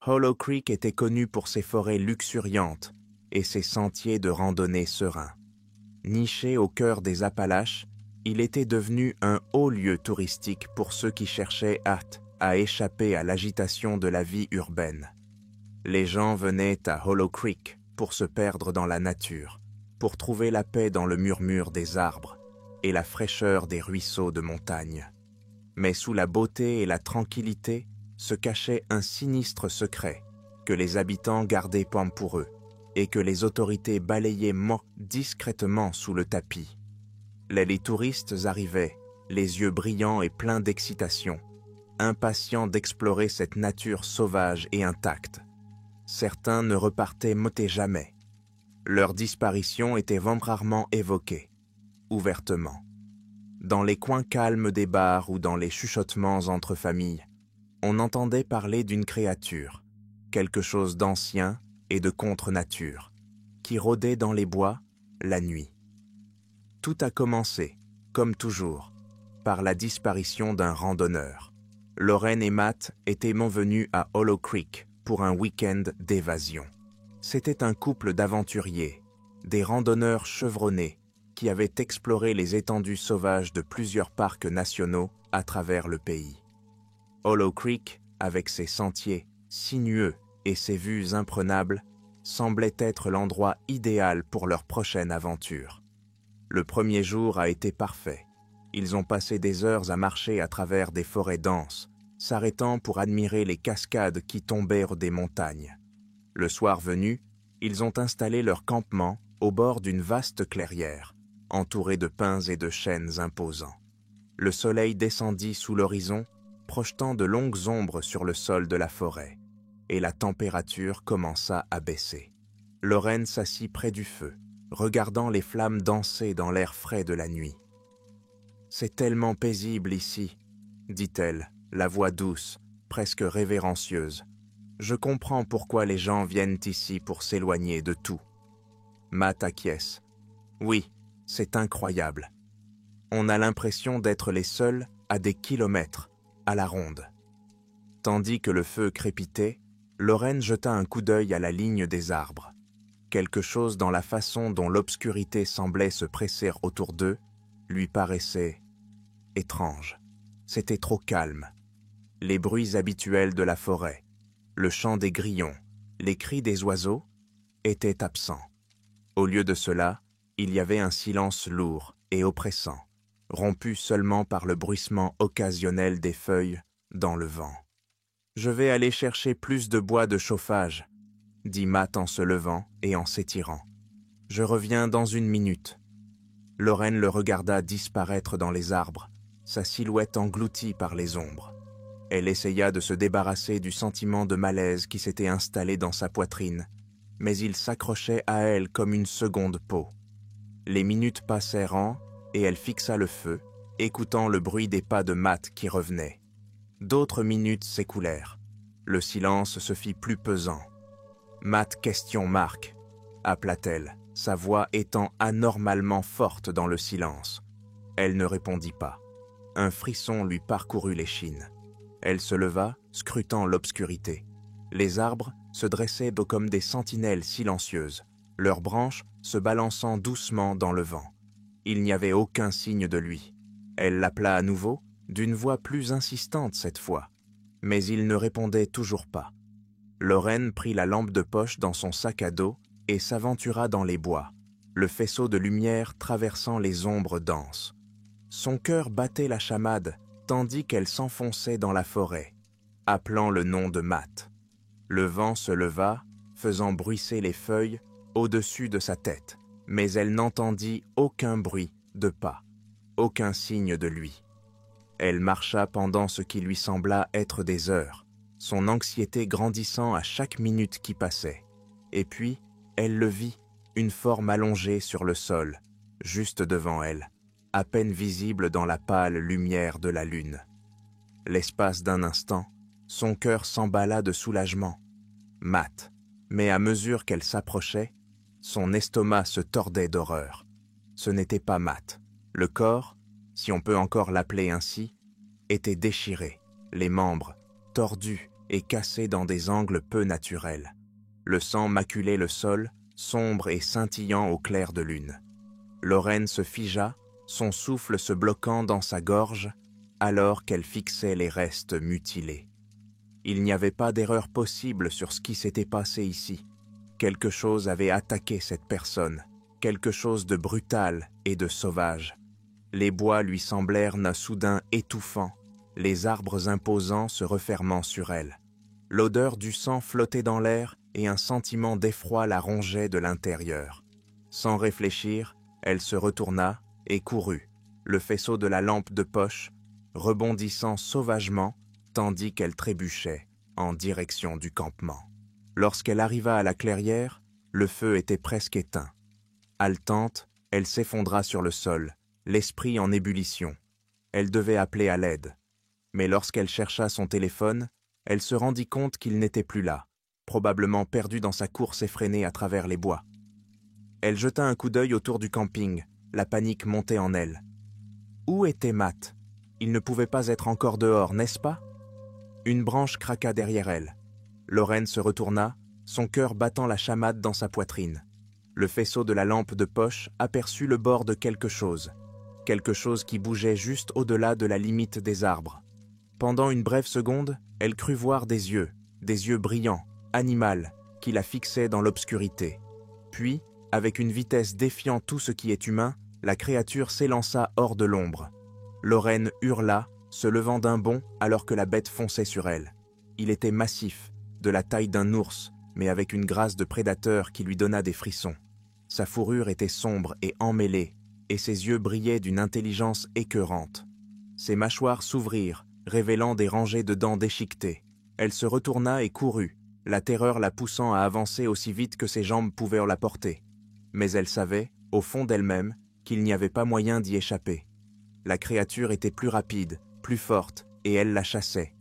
Hollow Creek était connu pour ses forêts luxuriantes et ses sentiers de randonnée sereins. Niché au cœur des Appalaches, il était devenu un haut lieu touristique pour ceux qui cherchaient à échapper à l'agitation de la vie urbaine. Les gens venaient à Hollow Creek pour se perdre dans la nature, pour trouver la paix dans le murmure des arbres et la fraîcheur des ruisseaux de montagne. Mais sous la beauté et la tranquillité se cachait un sinistre secret que les habitants gardaient pour eux et que les autorités balayaient discrètement sous le tapis. Les touristes arrivaient, les yeux brillants et pleins d'excitation, impatients d'explorer cette nature sauvage et intacte. Certains ne repartaient jamais. Leur disparition était rarement évoquée, ouvertement. Dans les coins calmes des bars ou dans les chuchotements entre familles, on entendait parler d'une créature, quelque chose d'ancien et de contre-nature, qui rôdait dans les bois la nuit. Tout a commencé, comme toujours, par la disparition d'un randonneur. Lauren et Matt étaient venus à Hollow Creek pour un week-end d'évasion. C'était un couple d'aventuriers, des randonneurs chevronnés qui avaient exploré les étendues sauvages de plusieurs parcs nationaux à travers le pays. Hollow Creek, avec ses sentiers sinueux et ses vues imprenables, semblait être l'endroit idéal pour leur prochaine aventure. Le premier jour a été parfait. Ils ont passé des heures à marcher à travers des forêts denses, s'arrêtant pour admirer les cascades qui tombaient des montagnes. Le soir venu, ils ont installé leur campement au bord d'une vaste clairière, entourée de pins et de chênes imposants. Le soleil descendit sous l'horizon, projetant de longues ombres sur le sol de la forêt, et la température commença à baisser. Lauren s'assit près du feu, regardant les flammes danser dans l'air frais de la nuit. « C'est tellement paisible ici, » dit-elle, la voix douce, presque révérencieuse. « Je comprends pourquoi les gens viennent ici pour s'éloigner de tout. » Matt acquiesce. « Oui, c'est incroyable. On a l'impression d'être les seuls à des kilomètres, à la ronde. » Tandis que le feu crépitait, Lauren jeta un coup d'œil à la ligne des arbres. Quelque chose dans la façon dont l'obscurité semblait se presser autour d'eux lui paraissait étrange. C'était trop calme. Les bruits habituels de la forêt, le chant des grillons, les cris des oiseaux étaient absents. Au lieu de cela, il y avait un silence lourd et oppressant, rompu seulement par le bruissement occasionnel des feuilles dans le vent. « Je vais aller chercher plus de bois de chauffage, » dit Matt en se levant et en s'étirant. « Je reviens dans 1 minute. » Lauren le regarda disparaître dans les arbres, sa silhouette engloutie par les ombres. Elle essaya de se débarrasser du sentiment de malaise qui s'était installé dans sa poitrine, mais il s'accrochait à elle comme une seconde peau. Les minutes passèrent et elle fixa le feu, écoutant le bruit des pas de Matt qui revenait. D'autres minutes s'écoulèrent. Le silence se fit plus pesant. « Matt question Mark » appela-t-elle, sa voix étant anormalement forte dans le silence. Elle ne répondit pas. Un frisson lui parcourut l'échine. Elle se leva, scrutant l'obscurité. Les arbres se dressaient comme des sentinelles silencieuses, leurs branches se balançant doucement dans le vent. Il n'y avait aucun signe de lui. Elle l'appela à nouveau, d'une voix plus insistante cette fois, mais il ne répondait toujours pas. Lauren prit la lampe de poche dans son sac à dos et s'aventura dans les bois, le faisceau de lumière traversant les ombres denses. Son cœur battait la chamade tandis qu'elle s'enfonçait dans la forêt, appelant le nom de Matt. Le vent se leva, faisant bruisser les feuilles au-dessus de sa tête, mais elle n'entendit aucun bruit de pas, aucun signe de lui. Elle marcha pendant ce qui lui sembla être des heures, son anxiété grandissant à chaque minute qui passait. Et puis, elle le vit, une forme allongée sur le sol, juste devant elle, à peine visible dans la pâle lumière de la lune. L'espace d'un instant, son cœur s'emballa de soulagement. Matt, mais à mesure qu'elle s'approchait, son estomac se tordait d'horreur. Ce n'était pas Matt. Le corps, si on peut encore l'appeler ainsi, était déchiré, les membres, tordus et cassés dans des angles peu naturels. Le sang maculait le sol, sombre et scintillant au clair de lune. Lorraine se figea, son souffle se bloquant dans sa gorge, alors qu'elle fixait les restes mutilés. Il n'y avait pas d'erreur possible sur ce qui s'était passé ici. Quelque chose avait attaqué cette personne, quelque chose de brutal et de sauvage. Les bois lui semblèrent d'un soudain étouffants, les arbres imposants se refermant sur elle. L'odeur du sang flottait dans l'air et un sentiment d'effroi la rongeait de l'intérieur. Sans réfléchir, elle se retourna et courut, le faisceau de la lampe de poche, rebondissant sauvagement tandis qu'elle trébuchait en direction du campement. Lorsqu'elle arriva à la clairière, le feu était presque éteint. Haletante, elle s'effondra sur le sol, l'esprit en ébullition. Elle devait appeler à l'aide. Mais lorsqu'elle chercha son téléphone, elle se rendit compte qu'il n'était plus là, probablement perdu dans sa course effrénée à travers les bois. Elle jeta un coup d'œil autour du camping, la panique montait en elle. Où était Matt? Il ne pouvait pas être encore dehors, n'est-ce pas? Une branche craqua derrière elle. Lorraine se retourna, son cœur battant la chamade dans sa poitrine. Le faisceau de la lampe de poche aperçut le bord de quelque chose qui bougeait juste au-delà de la limite des arbres. Pendant une brève seconde, elle crut voir des yeux brillants, animaux, qui la fixaient dans l'obscurité. Puis, avec une vitesse défiant tout ce qui est humain, la créature s'élança hors de l'ombre. Lorraine hurla, se levant d'un bond alors que la bête fonçait sur elle. Il était massif, de la taille d'un ours, mais avec une grâce de prédateur qui lui donna des frissons. Sa fourrure était sombre et emmêlée, et ses yeux brillaient d'une intelligence écœurante. Ses mâchoires s'ouvrirent, révélant des rangées de dents déchiquetées. Elle se retourna et courut, la terreur la poussant à avancer aussi vite que ses jambes pouvaient la porter. Mais elle savait, au fond d'elle-même, qu'il n'y avait pas moyen d'y échapper. La créature était plus rapide, plus forte, et elle la chassait.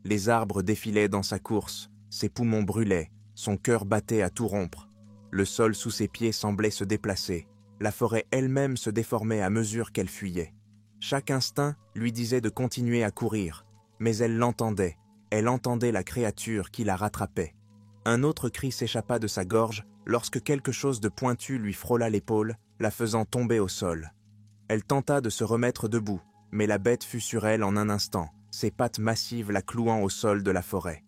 Les arbres défilaient dans sa course, ses poumons brûlaient, son cœur battait à tout rompre. Le sol sous ses pieds semblait se déplacer, la forêt elle-même se déformait à mesure qu'elle fuyait. Chaque instinct lui disait de continuer à courir, mais elle entendait la créature qui la rattrapait. Un autre cri s'échappa de sa gorge lorsque quelque chose de pointu lui frôla l'épaule, la faisant tomber au sol. Elle tenta de se remettre debout, mais la bête fut sur elle en un instant, ses pattes massives la clouant au sol de la forêt.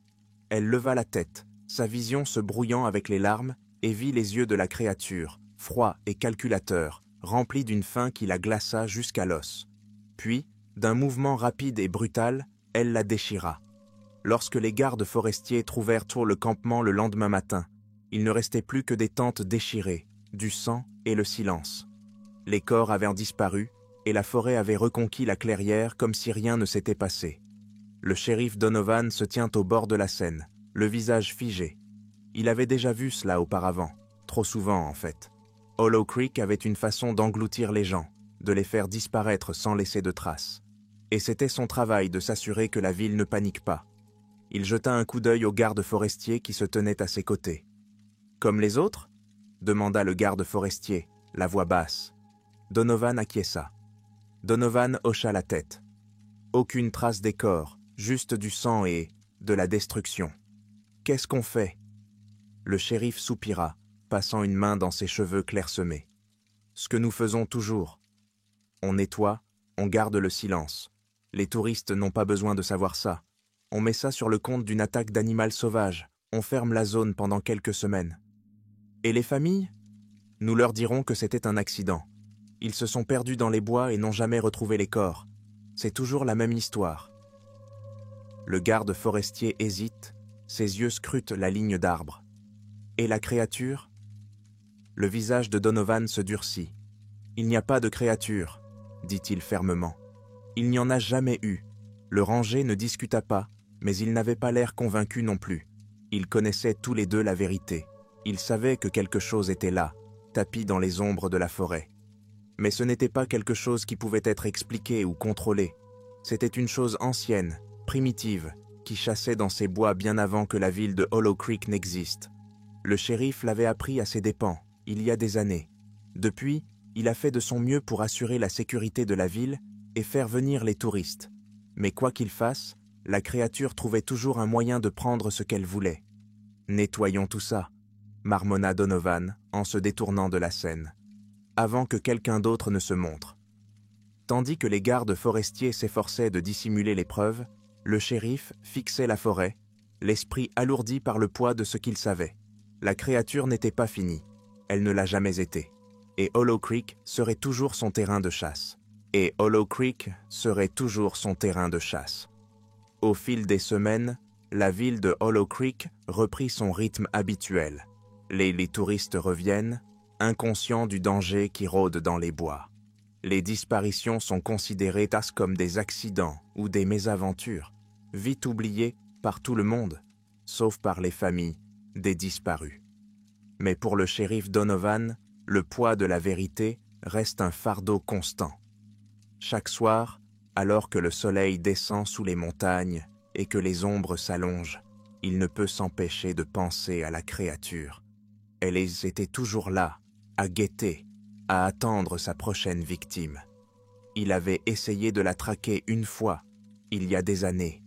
Elle leva la tête, sa vision se brouillant avec les larmes, et vit les yeux de la créature, froids et calculateurs, remplis d'une faim qui la glaça jusqu'à l'os. Puis, d'un mouvement rapide et brutal, elle la déchira. Lorsque les gardes forestiers trouvèrent tout le campement le lendemain matin, il ne restait plus que des tentes déchirées, du sang et le silence. Les corps avaient disparu, et la forêt avait reconquis la clairière comme si rien ne s'était passé. Le shérif Donovan se tient au bord de la Seine, le visage figé. Il avait déjà vu cela auparavant, trop souvent en fait. Hollow Creek avait une façon d'engloutir les gens, de les faire disparaître sans laisser de traces. Et c'était son travail de s'assurer que la ville ne panique pas. Il jeta un coup d'œil au garde forestier qui se tenait à ses côtés. « Comme les autres ?» demanda le garde forestier, la voix basse. Donovan acquiesça. Donovan hocha la tête. Aucune trace des corps, juste du sang et de la destruction. « Qu'est-ce qu'on fait ?» Le shérif soupira, passant une main dans ses cheveux clairsemés. « Ce que nous faisons toujours. On nettoie, on garde le silence. Les touristes n'ont pas besoin de savoir ça. On met ça sur le compte d'une attaque d'animal sauvage. On ferme la zone pendant quelques semaines. Et les familles? Nous leur dirons que c'était un accident. Ils se sont perdus dans les bois et n'ont jamais retrouvé les corps. C'est toujours la même histoire. » Le garde forestier hésite, ses yeux scrutent la ligne d'arbres. « Et la créature ?» Le visage de Donovan se durcit. « Il n'y a pas de créature, » dit-il fermement. « Il n'y en a jamais eu. » Le ranger ne discuta pas, mais il n'avait pas l'air convaincu non plus. Ils connaissaient tous les deux la vérité. Ils savaient que quelque chose était là, tapi dans les ombres de la forêt. Mais ce n'était pas quelque chose qui pouvait être expliqué ou contrôlé. C'était une chose ancienne, primitive, qui chassait dans ces bois bien avant que la ville de Hollow Creek n'existe. Le shérif l'avait appris à ses dépens, il y a des années. Depuis, il a fait de son mieux pour assurer la sécurité de la ville et faire venir les touristes. Mais quoi qu'il fasse, la créature trouvait toujours un moyen de prendre ce qu'elle voulait. « Nettoyons tout ça », marmonna Donovan en se détournant de la scène, avant que quelqu'un d'autre ne se montre. Tandis que les gardes forestiers s'efforçaient de dissimuler les preuves, le shérif fixait la forêt, l'esprit alourdi par le poids de ce qu'il savait. La créature n'était pas finie, elle ne l'a jamais été, et Hollow Creek serait toujours son terrain de chasse. Au fil des semaines, la ville de Hollow Creek reprit son rythme habituel. Les touristes reviennent, inconscients du danger qui rôde dans les bois. Les disparitions sont considérées comme des accidents ou des mésaventures, vite oubliées par tout le monde, sauf par les familles des disparus. Mais pour le shérif Donovan, le poids de la vérité reste un fardeau constant. Chaque soir, alors que le soleil descend sous les montagnes et que les ombres s'allongent, il ne peut s'empêcher de penser à la créature. Elle était toujours là, à guetter, à attendre sa prochaine victime. Il avait essayé de la traquer une fois, il y a des années,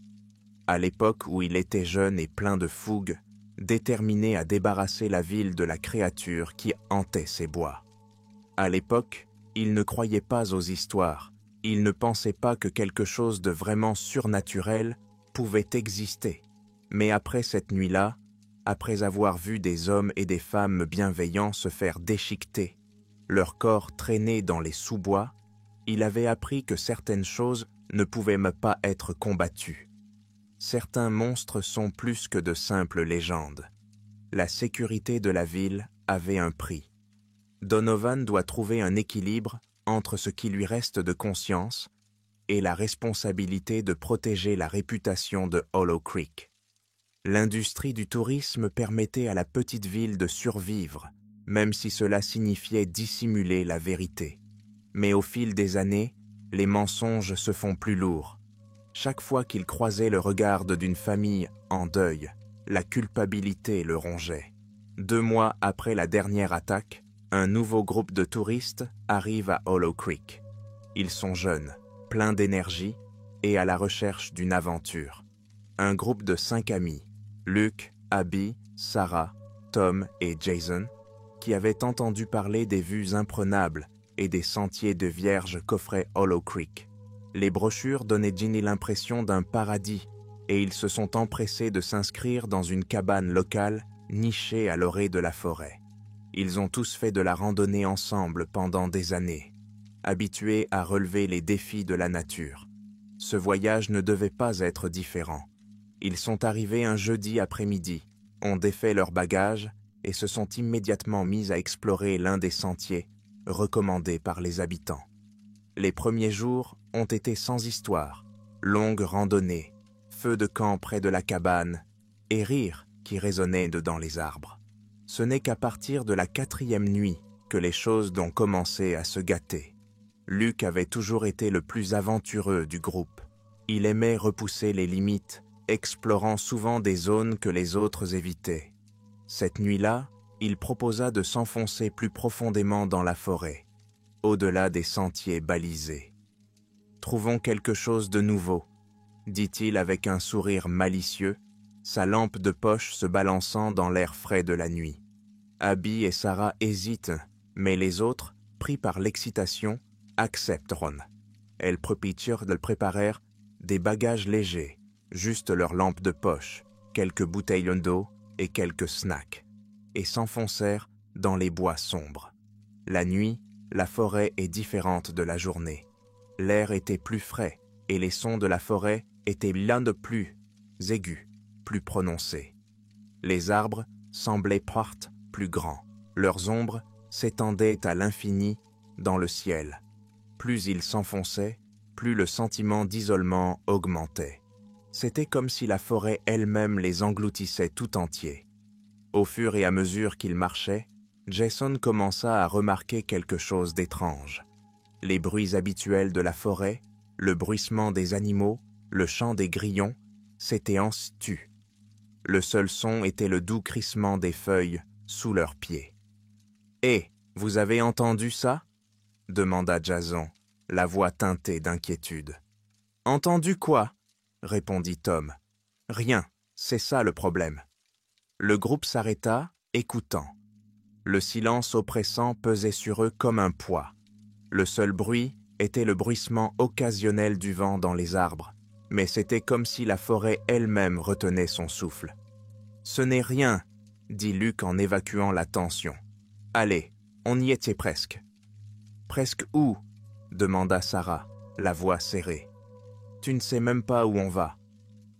à l'époque où il était jeune et plein de fougue, déterminé à débarrasser la ville de la créature qui hantait ses bois. À l'époque, il ne croyait pas aux histoires, il ne pensait pas que quelque chose de vraiment surnaturel pouvait exister. Mais après cette nuit-là, après avoir vu des hommes et des femmes bienveillants se faire déchiqueter, leur corps traîner dans les sous-bois, il avait appris que certaines choses ne pouvaient pas être combattues. Certains monstres sont plus que de simples légendes. La sécurité de la ville avait un prix. Donovan doit trouver un équilibre entre ce qui lui reste de conscience et la responsabilité de protéger la réputation de Hollow Creek. L'industrie du tourisme permettait à la petite ville de survivre, même si cela signifiait dissimuler la vérité. Mais au fil des années, les mensonges se font plus lourds. Chaque fois qu'il croisait le regard d'une famille en deuil, la culpabilité le rongeait. 2 mois après la dernière attaque, un nouveau groupe de touristes arrive à Hollow Creek. Ils sont jeunes, pleins d'énergie et à la recherche d'une aventure. Un groupe de 5 amis, Luke, Abby, Sarah, Tom et Jason, qui avaient entendu parler des vues imprenables et des sentiers de vierges qu'offrait Hollow Creek. Les brochures donnaient Ginny l'impression d'un paradis et ils se sont empressés de s'inscrire dans une cabane locale nichée à l'orée de la forêt. Ils ont tous fait de la randonnée ensemble pendant des années, habitués à relever les défis de la nature. Ce voyage ne devait pas être différent. Ils sont arrivés un jeudi après-midi, ont défait leurs bagages et se sont immédiatement mis à explorer l'un des sentiers recommandés par les habitants. Les premiers jours ont été sans histoire, longues randonnées, feu de camp près de la cabane et rires qui résonnaient dedans les arbres. Ce n'est qu'à partir de la 4e nuit que les choses ont commencé à se gâter. Luke avait toujours été le plus aventureux du groupe. Il aimait repousser les limites, explorant souvent des zones que les autres évitaient. Cette nuit-là, il proposa de s'enfoncer plus profondément dans la forêt, au-delà des sentiers balisés. « Trouvons quelque chose de nouveau », dit-il avec un sourire malicieux, sa lampe de poche se balançant dans l'air frais de la nuit. Abby et Sarah hésitent, mais les autres, pris par l'excitation, accepteront. Elles préparèrent des bagages légers, juste leur lampe de poche, quelques bouteilles d'eau et quelques snacks, et s'enfoncèrent dans les bois sombres. La nuit, la forêt est différente de la journée. L'air était plus frais et les sons de la forêt étaient l'un de plus aigus, plus prononcés. Les arbres semblaient plus grands. Leurs ombres s'étendaient à l'infini dans le ciel. Plus ils s'enfonçaient, plus le sentiment d'isolement augmentait. C'était comme si la forêt elle-même les engloutissait tout entiers. Au fur et à mesure qu'ils marchaient, Jason commença à remarquer quelque chose d'étrange. Les bruits habituels de la forêt, le bruissement des animaux, le chant des grillons, s'étaient entus. Le seul son était le doux crissement des feuilles sous leurs pieds. « Hé, vous avez entendu ça ?» demanda Jason, la voix teintée d'inquiétude. « Entendu quoi ?» répondit Tom. Rien, c'est ça le problème. Le groupe s'arrêta, écoutant. Le silence oppressant pesait sur eux comme un poids. Le seul bruit était le bruissement occasionnel du vent dans les arbres, mais c'était comme si la forêt elle-même retenait son souffle. « Ce n'est rien, » dit Luke en évacuant la tension. « Allez, on y était presque. »« Presque où ?» demanda Sarah, la voix serrée. « Tu ne sais même pas où on va. »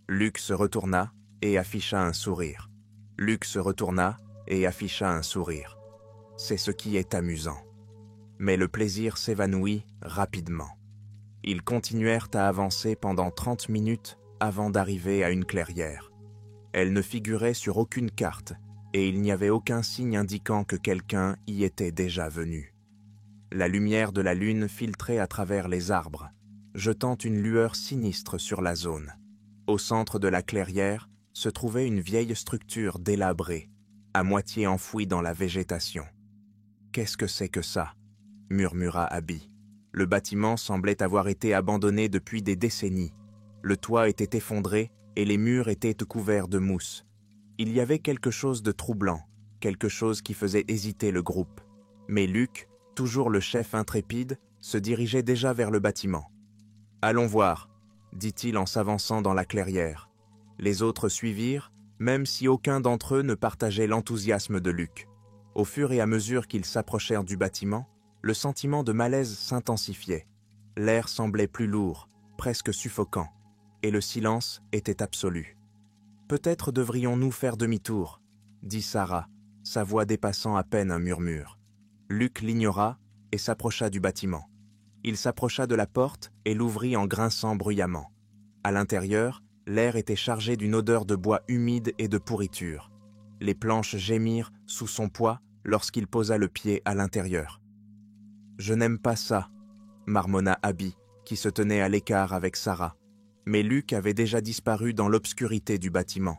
Luke se retourna et afficha un sourire. Luke se retourna et afficha un sourire. C'est ce qui est amusant. Mais le plaisir s'évanouit rapidement. Ils continuèrent à avancer pendant 30 minutes avant d'arriver à une clairière. Elle ne figurait sur aucune carte et il n'y avait aucun signe indiquant que quelqu'un y était déjà venu. La lumière de la lune filtrait à travers les arbres, jetant une lueur sinistre sur la zone. Au centre de la clairière se trouvait une vieille structure délabrée, à moitié enfouie dans la végétation. « Qu'est-ce que c'est que ça ?» murmura Abby. Le bâtiment semblait avoir été abandonné depuis des décennies. Le toit était effondré et les murs étaient couverts de mousse. Il y avait quelque chose de troublant, quelque chose qui faisait hésiter le groupe. Mais Luke, toujours le chef intrépide, se dirigeait déjà vers le bâtiment. « Allons voir », dit-il en s'avançant dans la clairière. Les autres suivirent, même si aucun d'entre eux ne partageait l'enthousiasme de Luke. Au fur et à mesure qu'ils s'approchèrent du bâtiment, le sentiment de malaise s'intensifiait. L'air semblait plus lourd, presque suffocant, et le silence était absolu. « Peut-être devrions-nous faire demi-tour », dit Sarah, sa voix dépassant à peine un murmure. Luke l'ignora et s'approcha du bâtiment. Il s'approcha de la porte et l'ouvrit en grinçant bruyamment. À l'intérieur, l'air était chargé d'une odeur de bois humide et de pourriture. Les planches gémirent sous son poids lorsqu'il posa le pied à l'intérieur. « Je n'aime pas ça », marmonna Abby, qui se tenait à l'écart avec Sarah. Mais Luke avait déjà disparu dans l'obscurité du bâtiment.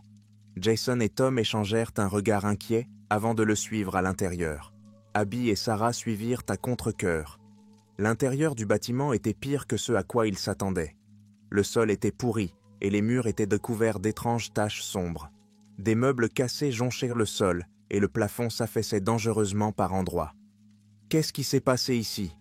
Jason et Tom échangèrent un regard inquiet avant de le suivre à l'intérieur. Abby et Sarah suivirent à contre-cœur. L'intérieur du bâtiment était pire que ce à quoi ils s'attendaient. Le sol était pourri et les murs étaient couverts d'étranges taches sombres. Des meubles cassés jonchèrent le sol et le plafond s'affaissait dangereusement par endroits. « Qu'est-ce qui s'est passé ici ?»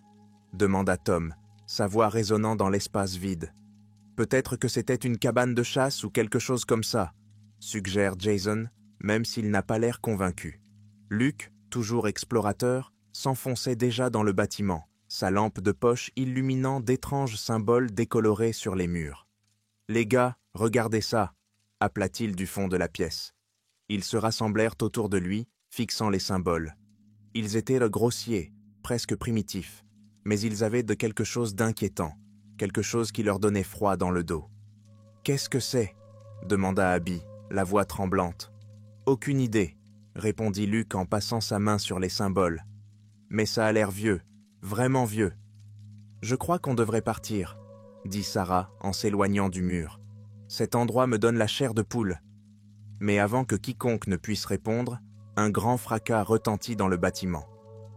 demanda Tom, sa voix résonnant dans l'espace vide. « Peut-être que c'était une cabane de chasse ou quelque chose comme ça », suggère Jason, même s'il n'a pas l'air convaincu. Luke, toujours explorateur, s'enfonçait déjà dans le bâtiment, sa lampe de poche illuminant d'étranges symboles décolorés sur les murs. « Les gars, regardez ça !» appela-t-il du fond de la pièce. Ils se rassemblèrent autour de lui, fixant les symboles. Ils étaient grossiers, presque primitifs, mais ils avaient de quelque chose d'inquiétant, quelque chose qui leur donnait froid dans le dos. « Qu'est-ce que c'est ?» demanda Abby, la voix tremblante. « Aucune idée », répondit Luke en passant sa main sur les symboles. « Mais ça a l'air vieux, vraiment vieux. »« Je crois qu'on devrait partir », dit Sarah en s'éloignant du mur. « Cet endroit me donne la chair de poule. » Mais avant que quiconque ne puisse répondre, un grand fracas retentit dans le bâtiment.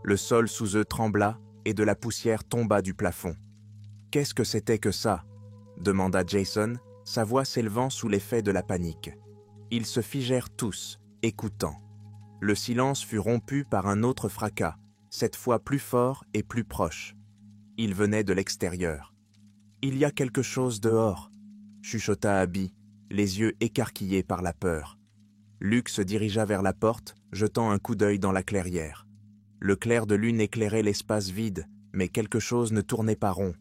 Le sol sous eux trembla et de la poussière tomba du plafond. « Qu'est-ce que c'était que ça ?» demanda Jason, sa voix s'élevant sous l'effet de la panique. Ils se figèrent tous, écoutant. Le silence fut rompu par un autre fracas, cette fois plus fort et plus proche. Il venait de l'extérieur. « Il y a quelque chose dehors », chuchota Abby, les yeux écarquillés par la peur. Luke se dirigea vers la porte, jetant un coup d'œil dans la clairière. Le clair de lune éclairait l'espace vide, mais quelque chose ne tournait pas rond.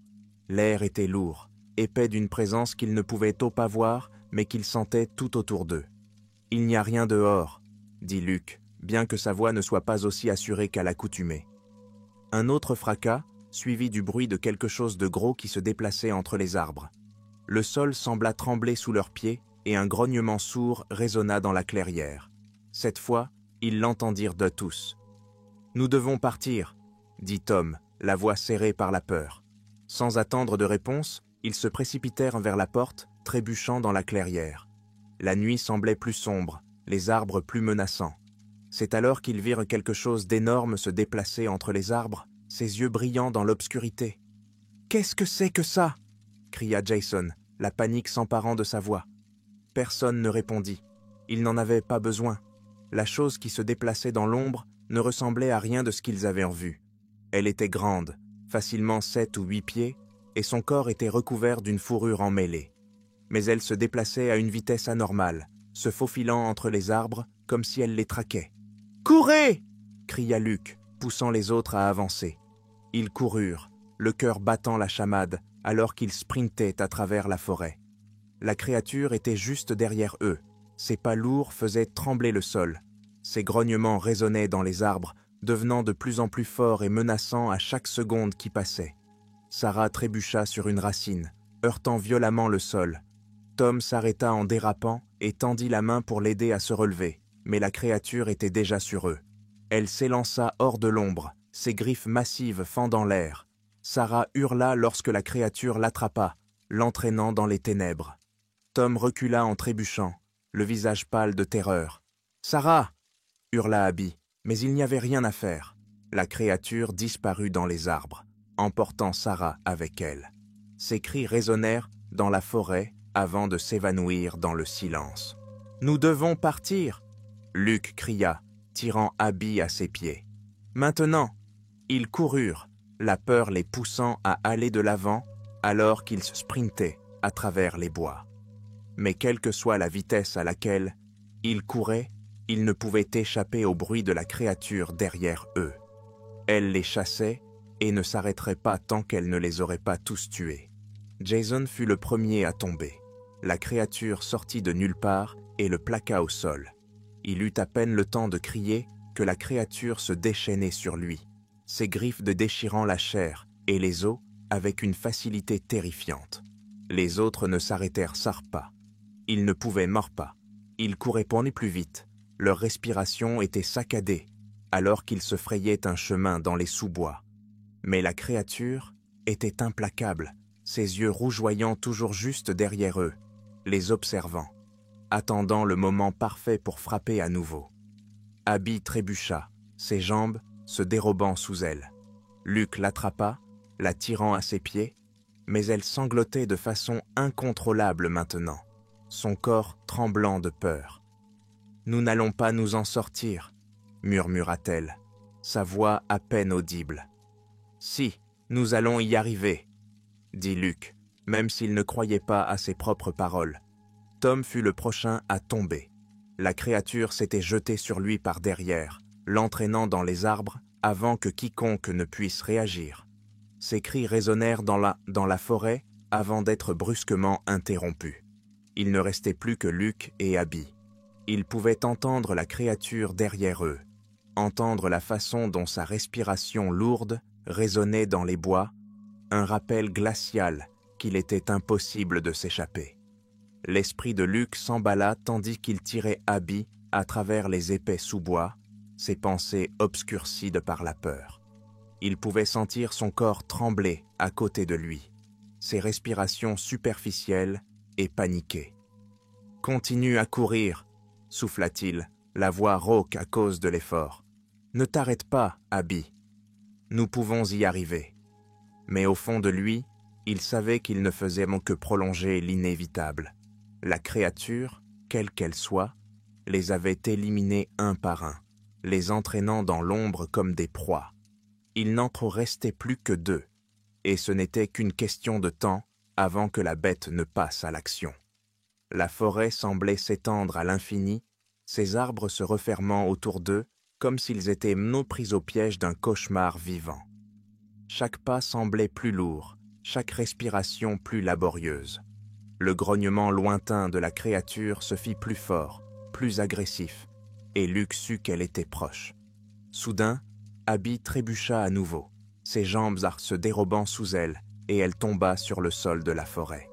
L'air était lourd, épais d'une présence qu'ils ne pouvaient pas voir, mais qu'ils sentaient tout autour d'eux. « Il n'y a rien dehors », dit Luke, bien que sa voix ne soit pas aussi assurée qu'à l'accoutumée. Un autre fracas, suivi du bruit de quelque chose de gros qui se déplaçait entre les arbres. Le sol sembla trembler sous leurs pieds et un grognement sourd résonna dans la clairière. Cette fois, ils l'entendirent de tous. « Nous devons partir », dit Tom, la voix serrée par la peur. Sans attendre de réponse, ils se précipitèrent vers la porte, trébuchant dans la clairière. La nuit semblait plus sombre, les arbres plus menaçants. C'est alors qu'ils virent quelque chose d'énorme se déplacer entre les arbres, ses yeux brillants dans l'obscurité. « Qu'est-ce que c'est que ça ?» cria Jason, la panique s'emparant de sa voix. Personne ne répondit. Il n'en avait pas besoin. La chose qui se déplaçait dans l'ombre ne ressemblait à rien de ce qu'ils avaient vu. Elle était grande, facilement 7 ou 8 pieds, et son corps était recouvert d'une fourrure emmêlée. Mais elle se déplaçait à une vitesse anormale, se faufilant entre les arbres comme si elle les traquait. « Courez !» cria Luke, poussant les autres à avancer. Ils coururent, le cœur battant la chamade, alors qu'ils sprintaient à travers la forêt. La créature était juste derrière eux. Ses pas lourds faisaient trembler le sol. Ses grognements résonnaient dans les arbres, devenant de plus en plus forts et menaçants à chaque seconde qui passait. Sarah trébucha sur une racine, heurtant violemment le sol. Tom s'arrêta en dérapant et tendit la main pour l'aider à se relever, mais la créature était déjà sur eux. Elle s'élança hors de l'ombre, ses griffes massives fendant l'air. Sarah hurla lorsque la créature l'attrapa, l'entraînant dans les ténèbres. Tom recula en trébuchant, le visage pâle de terreur. « Sarah !» hurla Abby, mais il n'y avait rien à faire. La créature disparut dans les arbres, emportant Sarah avec elle. Ses cris résonnèrent dans la forêt avant de s'évanouir dans le silence. « Nous devons partir !» Luke cria, tirant Abby à ses pieds. Maintenant, ils coururent, la peur les poussant à aller de l'avant alors qu'ils sprintaient à travers les bois. Mais quelle que soit la vitesse à laquelle ils couraient, ils ne pouvaient échapper au bruit de la créature derrière eux. Elle les chassait et ne s'arrêterait pas tant qu'elle ne les aurait pas tous tués. Jason fut le premier à tomber. La créature sortit de nulle part et le plaqua au sol. Il eut à peine le temps de crier que la créature se déchaînait sur lui, ses griffes de déchirant la chair et les os avec une facilité terrifiante. Les autres ne s'arrêtèrent pas. Ils ne pouvaient mordre pas. Ils couraient plus vite. Leur respiration était saccadée, alors qu'ils se frayaient un chemin dans les sous-bois. Mais la créature était implacable, ses yeux rougeoyants toujours juste derrière eux, les observant, attendant le moment parfait pour frapper à nouveau. Abby trébucha, ses jambes se dérobant sous elle. Luke l'attrapa, la tirant à ses pieds, mais elle sanglotait de façon incontrôlable maintenant, son corps tremblant de peur. « Nous n'allons pas nous en sortir », murmura-t-elle, sa voix à peine audible. « Si, nous allons y arriver », dit Luke, même s'il ne croyait pas à ses propres paroles. Tom fut le prochain à tomber. La créature s'était jetée sur lui par derrière, l'entraînant dans les arbres avant que quiconque ne puisse réagir. Ses cris résonnèrent dans la forêt avant d'être brusquement interrompus. Il ne restait plus que Luke et Abby. Ils pouvaient entendre la créature derrière eux, entendre la façon dont sa respiration lourde résonnait dans les bois, un rappel glacial qu'il était impossible de s'échapper. L'esprit de Luke s'emballa tandis qu'il tirait Abby à travers les épais sous-bois, ses pensées obscurcies de par la peur. Il pouvait sentir son corps trembler à côté de lui, ses respirations superficielles et paniquées. « Continue à courir !» souffla-t-il, la voix rauque à cause de l'effort. « Ne t'arrête pas, Abby. Nous pouvons y arriver. » Mais au fond de lui, il savait qu'il ne faisait que prolonger l'inévitable. La créature, quelle qu'elle soit, les avait éliminés un par un, les entraînant dans l'ombre comme des proies. Il n'en restait plus que 2, et ce n'était qu'une question de temps avant que la bête ne passe à l'action. La forêt semblait s'étendre à l'infini, ses arbres se refermant autour d'eux comme s'ils étaient pris au piège d'un cauchemar vivant. Chaque pas semblait plus lourd, chaque respiration plus laborieuse. Le grognement lointain de la créature se fit plus fort, plus agressif, et Luke sut qu'elle était proche. Soudain, Abby trébucha à nouveau, ses jambes se dérobant sous elle, et elle tomba sur le sol de la forêt.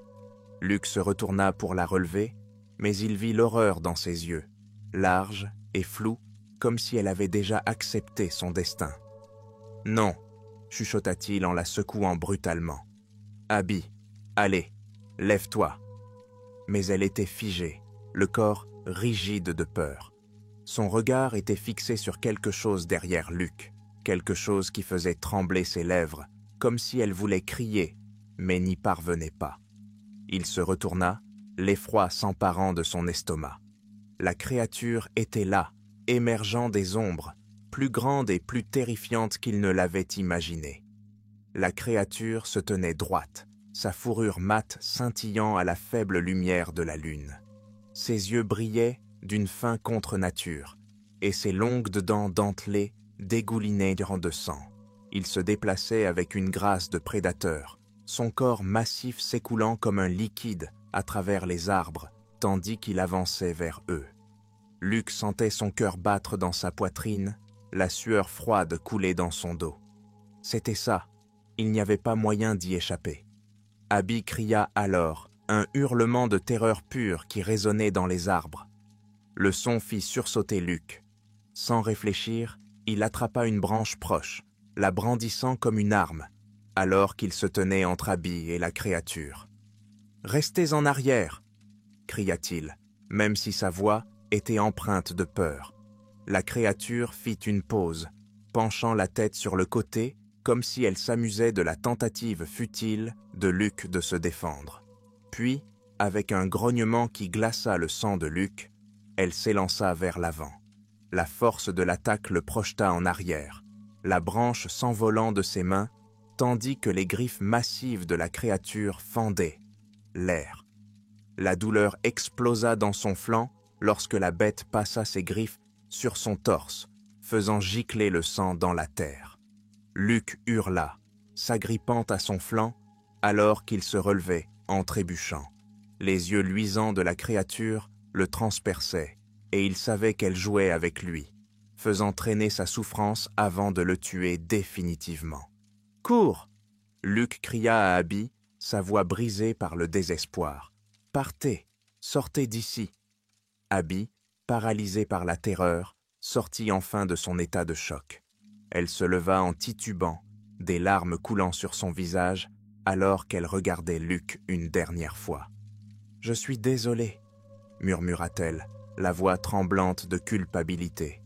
Luke se retourna pour la relever, mais il vit l'horreur dans ses yeux, large et flou, comme si elle avait déjà accepté son destin. « Non !» chuchota-t-il en la secouant brutalement. « Abby, allez, lève-toi !» Mais elle était figée, le corps rigide de peur. Son regard était fixé sur quelque chose derrière Luke, quelque chose qui faisait trembler ses lèvres, comme si elle voulait crier, mais n'y parvenait pas. Il se retourna, l'effroi s'emparant de son estomac. La créature était là, émergeant des ombres, plus grande et plus terrifiante qu'il ne l'avait imaginé. La créature se tenait droite, sa fourrure mate scintillant à la faible lumière de la lune. Ses yeux brillaient d'une fin contre nature, et ses longues dents dentelées dégoulinaient de sang. Il se déplaçait avec une grâce de prédateur, son corps massif s'écoulant comme un liquide à travers les arbres, tandis qu'il avançait vers eux. Luke sentait son cœur battre dans sa poitrine, la sueur froide couler dans son dos. C'était ça, il n'y avait pas moyen d'y échapper. Abby cria alors, un hurlement de terreur pure qui résonnait dans les arbres. Le son fit sursauter Luke. Sans réfléchir, il attrapa une branche proche, la brandissant comme une arme, alors qu'il se tenait entre Abby et la créature. « Restez en arrière !» cria-t-il, même si sa voix était empreinte de peur. La créature fit une pause, penchant la tête sur le côté, comme si elle s'amusait de la tentative futile de Luke de se défendre. Puis, avec un grognement qui glaça le sang de Luke, elle s'élança vers l'avant. La force de l'attaque le projeta en arrière, la branche s'envolant de ses mains, tandis que les griffes massives de la créature fendaient l'air. La douleur explosa dans son flanc lorsque la bête passa ses griffes sur son torse, faisant gicler le sang dans la terre. Luke hurla, s'agrippant à son flanc, alors qu'il se relevait en trébuchant. Les yeux luisants de la créature le transperçaient, et il savait qu'elle jouait avec lui, faisant traîner sa souffrance avant de le tuer définitivement. « Cours !» Luke cria à Abby, sa voix brisée par le désespoir. « Partez, sortez d'ici !» Abby, paralysée par la terreur, sortit enfin de son état de choc. Elle se leva en titubant, des larmes coulant sur son visage, alors qu'elle regardait Luke une dernière fois. « Je suis désolée, » murmura-t-elle, la voix tremblante de culpabilité.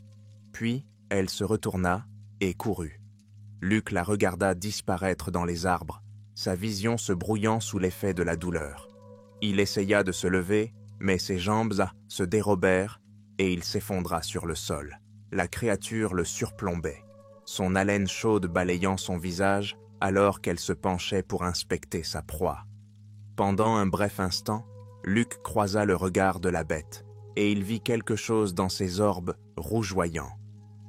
Puis, elle se retourna et courut. Luke la regarda disparaître dans les arbres, sa vision se brouillant sous l'effet de la douleur. Il essaya de se lever, mais ses jambes se dérobèrent et il s'effondra sur le sol. La créature le surplombait, son haleine chaude balayant son visage alors qu'elle se penchait pour inspecter sa proie. Pendant un bref instant, Luke croisa le regard de la bête et il vit quelque chose dans ses orbes rougeoyants,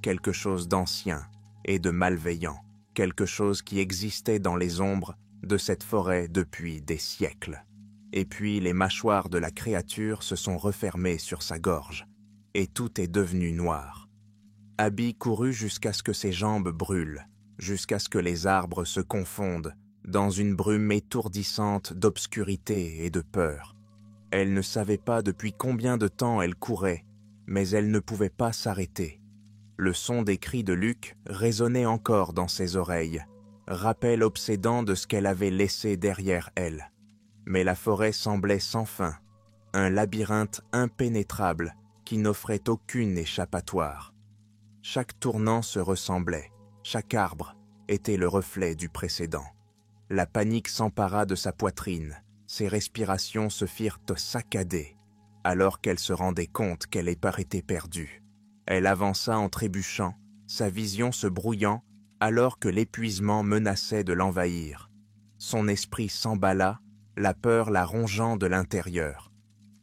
quelque chose d'ancien et de malveillant, quelque chose qui existait dans les ombres de cette forêt depuis des siècles. Et puis les mâchoires de la créature se sont refermées sur sa gorge, et tout est devenu noir. Abby courut jusqu'à ce que ses jambes brûlent, jusqu'à ce que les arbres se confondent dans une brume étourdissante d'obscurité et de peur. Elle ne savait pas depuis combien de temps elle courait, mais elle ne pouvait pas s'arrêter. Le son des cris de Luke résonnait encore dans ses oreilles, rappel obsédant de ce qu'elle avait laissé derrière elle. Mais la forêt semblait sans fin, un labyrinthe impénétrable qui n'offrait aucune échappatoire. Chaque tournant se ressemblait, chaque arbre était le reflet du précédent. La panique s'empara de sa poitrine, ses respirations se firent saccader, alors qu'elle se rendait compte qu'elle était perdue. Elle avança en trébuchant, sa vision se brouillant, alors que l'épuisement menaçait de l'envahir. Son esprit s'emballa, la peur la rongeant de l'intérieur.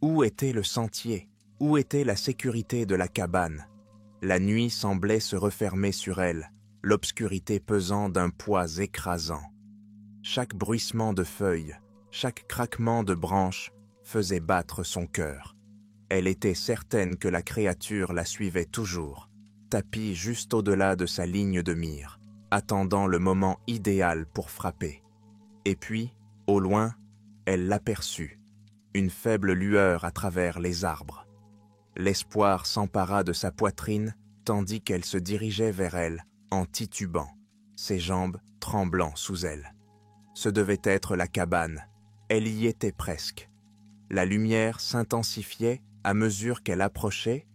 Où était le sentier? Où était la sécurité de la cabane? La nuit semblait se refermer sur elle, l'obscurité pesant d'un poids écrasant. Chaque bruissement de feuilles, chaque craquement de branches faisait battre son cœur. Elle était certaine que la créature la suivait toujours, tapie juste au-delà de sa ligne de mire, attendant le moment idéal pour frapper. Et puis, au loin, elle l'aperçut, une faible lueur à travers les arbres. L'espoir s'empara de sa poitrine tandis qu'elle se dirigeait vers elle en titubant, ses jambes tremblant sous elle. Ce devait être la cabane, elle y était presque. La lumière s'intensifiait à mesure qu'elle approchait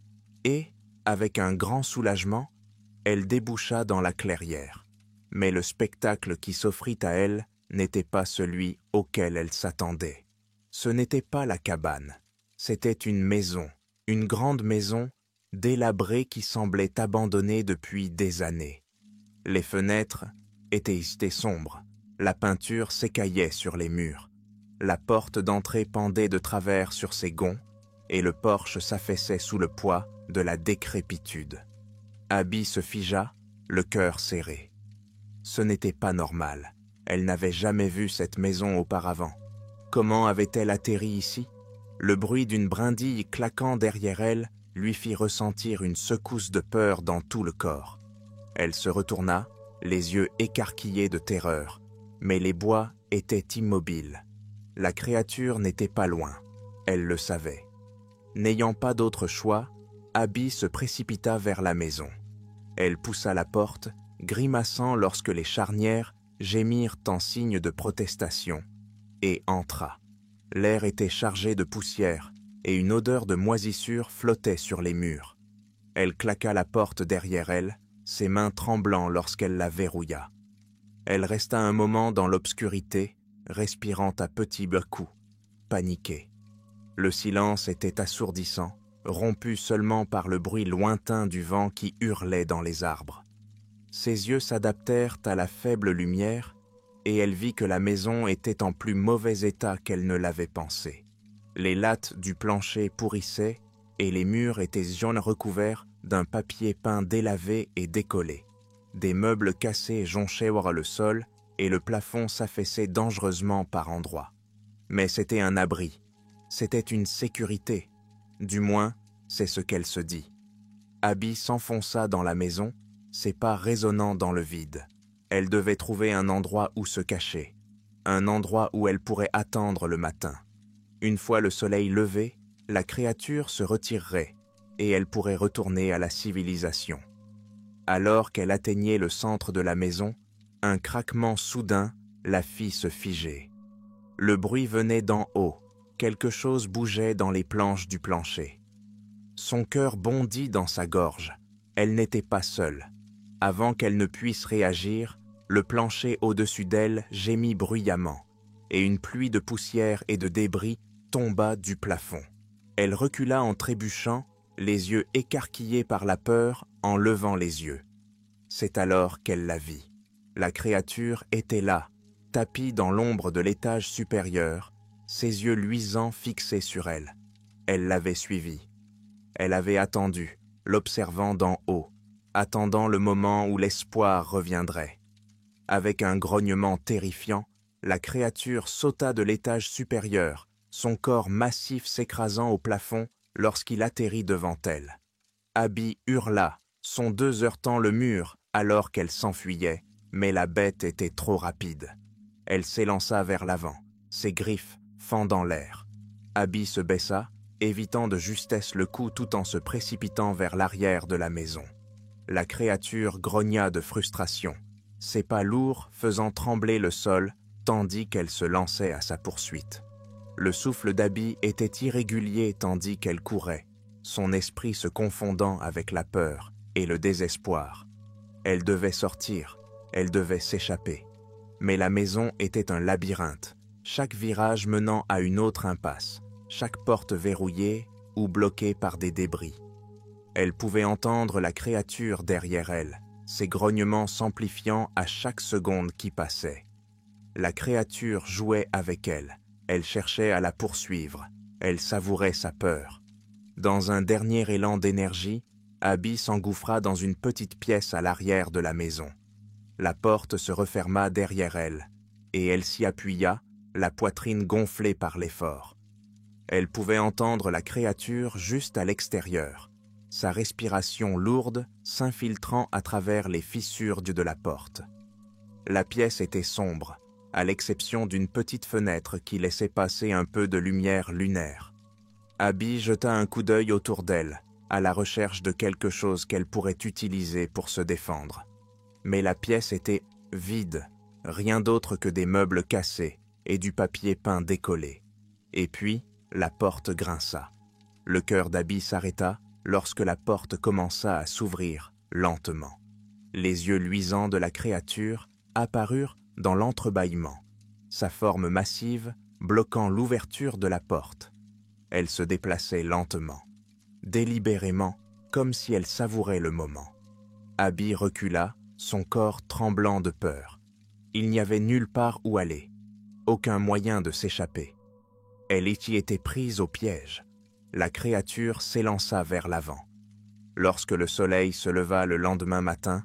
et, avec un grand soulagement, elle déboucha dans la clairière. Mais le spectacle qui s'offrit à elle n'était pas celui auquel elle s'attendait. Ce n'était pas la cabane, c'était une maison, une grande maison, délabrée qui semblait abandonnée depuis des années. Les fenêtres étaient sombres, la peinture s'écaillait sur les murs, la porte d'entrée pendait de travers sur ses gonds, et le porche s'affaissait sous le poids de la décrépitude. Abby se figea, le cœur serré. Ce n'était pas normal. Elle n'avait jamais vu cette maison auparavant. Comment avait-elle atterri ici? Le bruit d'une brindille claquant derrière elle lui fit ressentir une secousse de peur dans tout le corps. Elle se retourna, les yeux écarquillés de terreur, mais les bois étaient immobiles. La créature n'était pas loin. Elle le savait. N'ayant pas d'autre choix, Abby se précipita vers la maison. Elle poussa la porte, grimaçant lorsque les charnières gémirent en signe de protestation, et entra. L'air était chargé de poussière, et une odeur de moisissure flottait sur les murs. Elle claqua la porte derrière elle, ses mains tremblant lorsqu'elle la verrouilla. Elle resta un moment dans l'obscurité, respirant à petits coups, paniquée. Le silence était assourdissant, rompu seulement par le bruit lointain du vent qui hurlait dans les arbres. Ses yeux s'adaptèrent à la faible lumière, et elle vit que la maison était en plus mauvais état qu'elle ne l'avait pensé. Les lattes du plancher pourrissaient, et les murs étaient jaunes recouverts d'un papier peint délavé et décollé. Des meubles cassés jonchaient le sol, et le plafond s'affaissait dangereusement par endroits. Mais c'était un abri, c'était une sécurité. Du moins, c'est ce qu'elle se dit. Abby s'enfonça dans la maison, ses pas résonnant dans le vide. Elle devait trouver un endroit où se cacher, un endroit où elle pourrait attendre le matin. Une fois le soleil levé, la créature se retirerait et elle pourrait retourner à la civilisation. Alors qu'elle atteignait le centre de la maison, un craquement soudain la fit se figer. Le bruit venait d'en haut, quelque chose bougeait dans les planches du plancher. Son cœur bondit dans sa gorge. Elle n'était pas seule. Avant qu'elle ne puisse réagir, le plancher au-dessus d'elle gémit bruyamment, et une pluie de poussière et de débris tomba du plafond. Elle recula en trébuchant, les yeux écarquillés par la peur, en levant les yeux. C'est alors qu'elle la vit. La créature était là, tapie dans l'ombre de l'étage supérieur, ses yeux luisants fixés sur elle. Elle l'avait suivi. Elle avait attendu, l'observant d'en haut, attendant le moment où l'espoir reviendrait. Avec un grognement terrifiant, la créature sauta de l'étage supérieur, son corps massif s'écrasant au plafond lorsqu'il atterrit devant elle. Abby hurla, son 2 heurtant le mur alors qu'elle s'enfuyait, mais la bête était trop rapide. Elle s'élança vers l'avant, ses griffes fendant l'air. Abby se baissa, évitant de justesse le coup tout en se précipitant vers l'arrière de la maison. La créature grogna de frustration, ses pas lourds faisant trembler le sol tandis qu'elle se lançait à sa poursuite. Le souffle d'Abby était irrégulier tandis qu'elle courait, son esprit se confondant avec la peur et le désespoir. Elle devait sortir, elle devait s'échapper. Mais la maison était un labyrinthe, chaque virage menant à une autre impasse, chaque porte verrouillée ou bloquée par des débris. Elle pouvait entendre la créature derrière elle, ses grognements s'amplifiant à chaque seconde qui passait. La créature jouait avec elle, elle cherchait à la poursuivre, elle savourait sa peur. Dans un dernier élan d'énergie, Abby s'engouffra dans une petite pièce à l'arrière de la maison. La porte se referma derrière elle, et elle s'y appuya, la poitrine gonflée par l'effort. Elle pouvait entendre la créature juste à l'extérieur, sa respiration lourde s'infiltrant à travers les fissures de la porte. La pièce était sombre, à l'exception d'une petite fenêtre qui laissait passer un peu de lumière lunaire. Abby jeta un coup d'œil autour d'elle, à la recherche de quelque chose qu'elle pourrait utiliser pour se défendre. Mais la pièce était vide, rien d'autre que des meubles cassés et du papier peint décollé. Et puis, la porte grinça. Le cœur d'Abby s'arrêta lorsque la porte commença à s'ouvrir lentement. Les yeux luisants de la créature apparurent dans l'entrebâillement. Sa forme massive bloquant l'ouverture de la porte. Elle se déplaçait lentement, délibérément, comme si elle savourait le moment. Abby recula, son corps tremblant de peur. Il n'y avait nulle part où aller, aucun moyen de s'échapper. Elle y était prise au piège. La créature s'élança vers l'avant. Lorsque le soleil se leva le lendemain matin,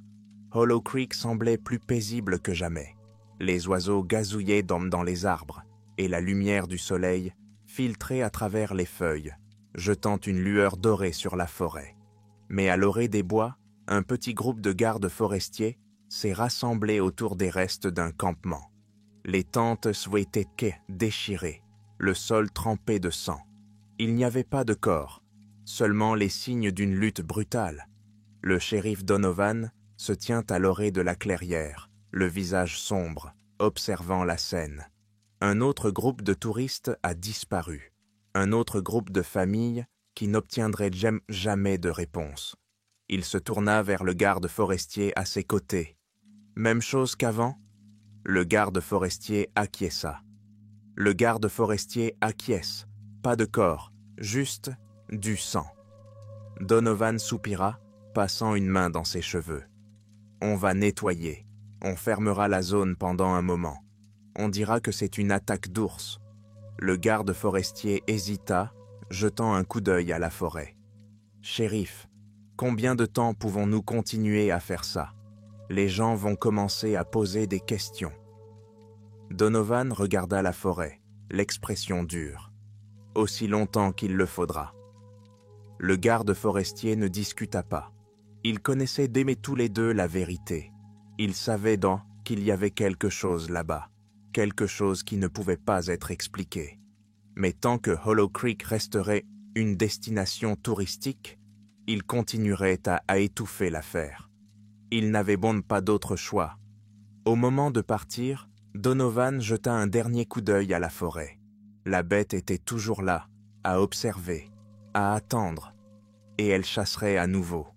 Hollow Creek semblait plus paisible que jamais. Les oiseaux gazouillaient dans les arbres, et la lumière du soleil filtrait à travers les feuilles, jetant une lueur dorée sur la forêt. Mais à l'orée des bois, un petit groupe de gardes forestiers s'est rassemblé autour des restes d'un campement. Les tentes étaient déchirées, le sol trempé de sang. Il n'y avait pas de corps, seulement les signes d'une lutte brutale. Le shérif Donovan se tient à l'orée de la clairière, le visage sombre, observant la scène. Un autre groupe de touristes a disparu. Un autre groupe de familles qui n'obtiendrait jamais de réponse. Il se tourna vers le garde forestier à ses côtés. Même chose qu'avant? Le garde forestier acquiesça. Le garde forestier acquiesce. Pas de corps, juste du sang. Donovan soupira, passant une main dans ses cheveux. On va nettoyer. On fermera la zone pendant un moment. On dira que c'est une attaque d'ours. Le garde forestier hésita, jetant un coup d'œil à la forêt. Shérif, combien de temps pouvons-nous continuer à faire ça? Les gens vont commencer à poser des questions. Donovan regarda la forêt, l'expression dure. Aussi longtemps qu'il le faudra. Le garde forestier ne discuta pas. Ils connaissaient d'aimer tous les deux la vérité. Ils savaient qu'il y avait quelque chose là-bas, quelque chose qui ne pouvait pas être expliqué. Mais tant que Hollow Creek resterait une destination touristique, ils continueraient à étouffer l'affaire. Ils n'avaient pas d'autre choix. Au moment de partir, Donovan jeta un dernier coup d'œil à la forêt. La bête était toujours là, à observer, à attendre, et elle chasserait à nouveau.